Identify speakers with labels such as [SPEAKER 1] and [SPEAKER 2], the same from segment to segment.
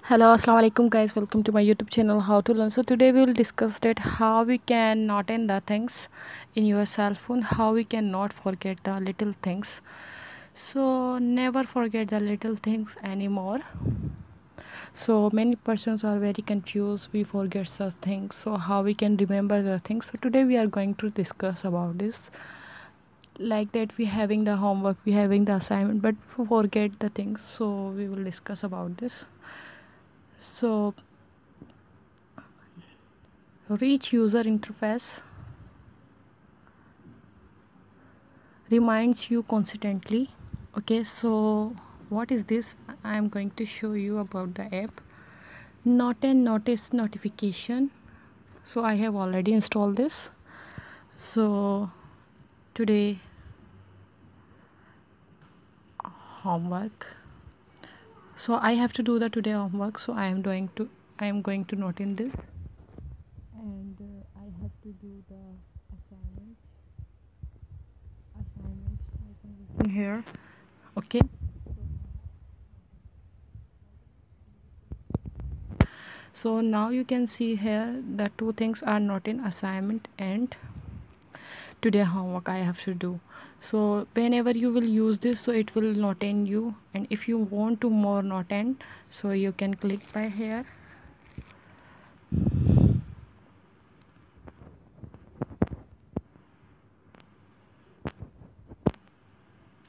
[SPEAKER 1] Hello, assalamu alaikum guys. Welcome to my YouTube channel How to Learn. So today we will discuss that how we can not end the things in your cell phone, how we can not forget the little things. So never forget the little things anymore. So many persons are very confused. We forget such things. So how we can remember the things? So today we are going to discuss about this. Like that, we having the homework, we having the assignment, but forget the things. So we will discuss about this. So rich user interface reminds you constantly. Okay, so what is this? I am going to show you about the app. Notin notice notification. So I have already installed this. So today homework. So I have to do the today homework. So I am going to note in this, and I have to do the assignment. I can written here. Okay. So now you can see here the two things are not in assignment and today homework I have to do. So whenever you will use this, so it will not end you, and if you want to more not end, so you can click by here.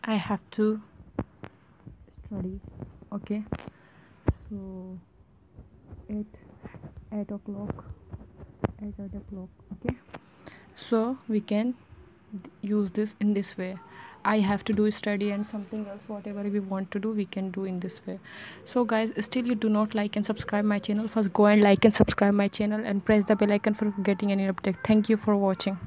[SPEAKER 1] I have to study. Okay, so 8 o'clock, 8 o'clock. Okay, so we can use this in this way. I have to do study and something else, whatever we want to do, we can do in this way. So guys, still you do not like and subscribe my channel, first go and like and subscribe my channel and press the bell icon for getting any update. Thank you for watching.